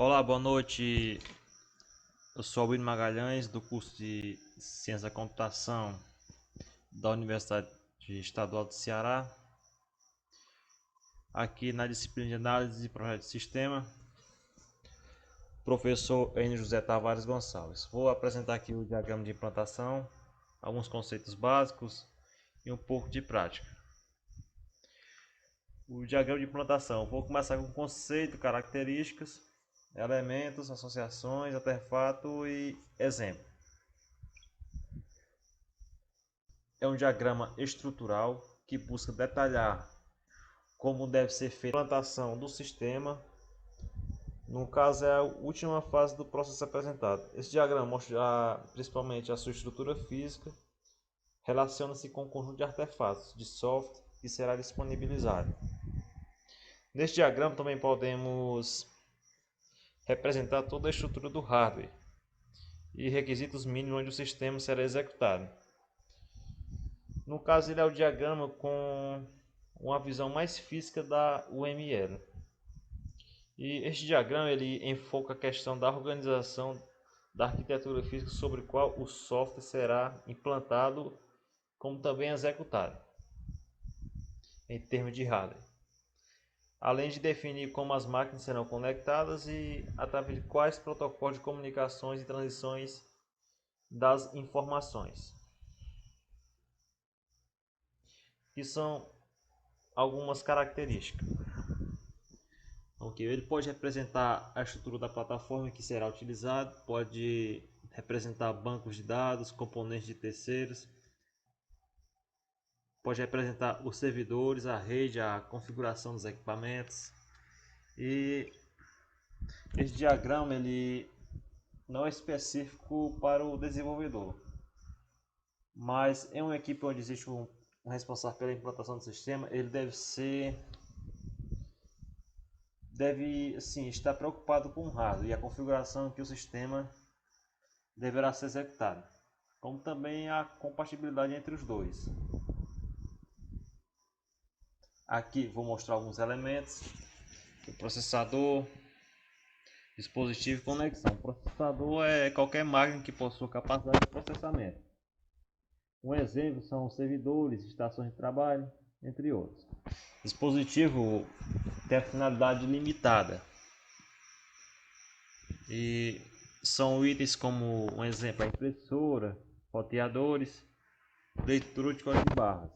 Olá, boa noite. Eu sou Albino Magalhães, do curso de Ciência da Computação da Universidade Estadual do Ceará. Aqui na disciplina de Análise e Projeto de Sistema, professor Enio José Tavares Gonçalves. Vou apresentar aqui o diagrama de implantação, alguns conceitos básicos e um pouco de prática. O diagrama de implantação. Vou começar com conceito, características, elementos, associações, artefato e exemplo. É um diagrama estrutural que busca detalhar como deve ser feita a implantação do sistema. No caso, é a última fase do processo apresentado. Esse diagrama mostra principalmente a sua estrutura física, relaciona-se com o conjunto de artefatos de software que será disponibilizado. Neste diagrama também podemos representar toda a estrutura do hardware e requisitos mínimos onde o sistema será executado. No caso, ele é o diagrama com uma visão mais física da UML. E este diagrama ele enfoca a questão da organização da arquitetura física sobre a qual o software será implantado, como também executado, em termos de hardware. Além de definir como as máquinas serão conectadas e através de quais protocolos de comunicações e transições das informações, que são algumas características. Ele pode representar a estrutura da plataforma que será utilizado, pode representar bancos de dados, componentes de terceiros, pode representar os servidores, a rede, a configuração dos equipamentos. E esse diagrama ele não é específico para o desenvolvedor, mas em uma equipe onde existe um responsável pela implantação do sistema, ele deve sim estar preocupado com o hardware e a configuração que o sistema deverá ser executado, como também a compatibilidade entre os dois. Aqui vou mostrar alguns elementos: o processador, dispositivo e conexão. O processador é qualquer máquina que possua capacidade de processamento. Um exemplo são os servidores, estações de trabalho, entre outros. Dispositivo tem a finalidade limitada e são itens como, um exemplo, a impressora, roteadores, leitura de código de barras.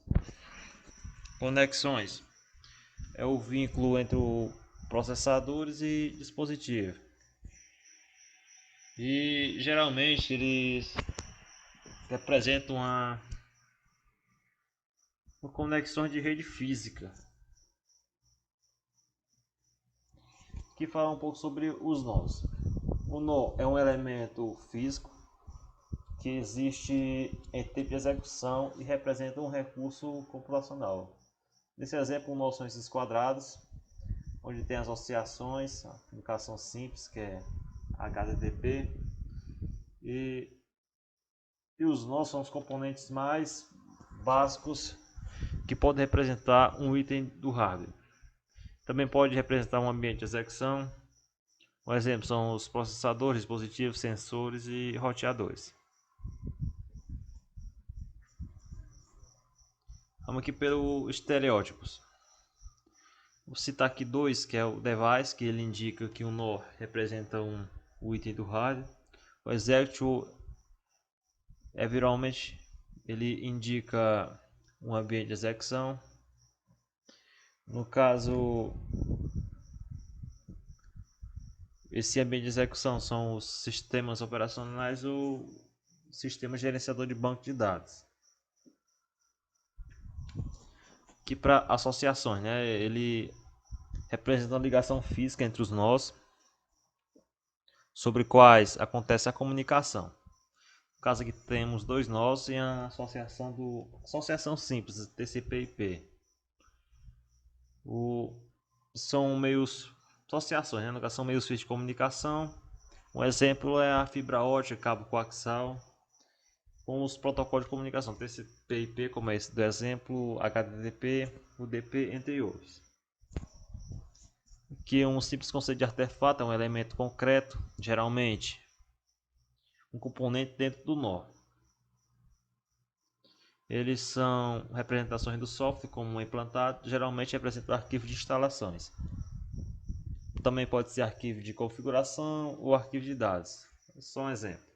Conexões é o vínculo entre o processadores e dispositivo. E geralmente eles representam uma conexão de rede física. Aqui fala um pouco sobre os nós. O nó é um elemento físico que existe em tempo de execução e representa um recurso computacional. Nesse exemplo, o nó são esses quadrados, onde tem as associações, a comunicação simples, que é HTTP, e os nós são os componentes mais básicos que podem representar um item do hardware. Também pode representar um ambiente de execução. Um exemplo são os processadores, dispositivos, sensores e roteadores. Vamos aqui pelos estereótipos. Vou citar aqui dois, que é o device, que ele indica que um nó representa um item do hardware. O executable, virtualmente, ele indica um ambiente de execução. No caso, esse ambiente de execução são os sistemas operacionais ou sistema gerenciador de banco de dados. Que para associações, né, ele representa uma ligação física entre os nós, sobre quais acontece a comunicação. No caso aqui temos dois nós e a associação simples, TCP/IP. São meios associações, né? No caso, são meios físicos de comunicação. Um exemplo é a fibra ótica, cabo coaxial, com os protocolos de comunicação TCP/IP, como é esse do exemplo, HTTP, UDP, entre outros. que um simples conceito de artefato é um elemento concreto, geralmente um componente dentro do nó. Eles são representações do software como implantado, geralmente representa arquivo de instalações. Também pode ser arquivo de configuração ou arquivo de dados. Só um exemplo.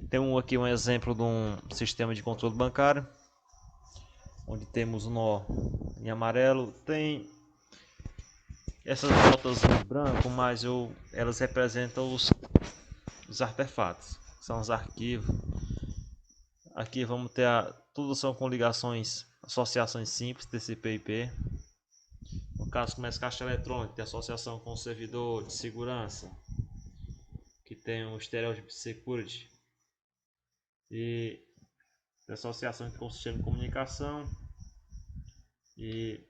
Tem aqui um exemplo de um sistema de controle bancário, onde temos o nó em amarelo. Tem essas notas em branco, mas elas representam os artefatos, são os arquivos. Aqui vamos ter tudo são com ligações, associações simples TCP/IP. No caso, começa caixa eletrônica, tem associação com o servidor de segurança, que tem o Stereo Security, e associação com o sistema de comunicação e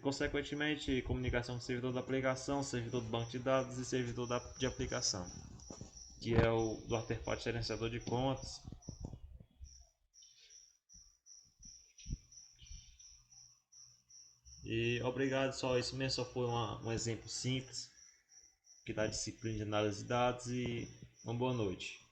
consequentemente comunicação com o servidor da aplicação, servidor do banco de dados e servidor de aplicação, que é o do artefato gerenciador de contas. E obrigado, só isso mesmo, só foi um exemplo simples que dá disciplina de análise de dados, e uma boa noite.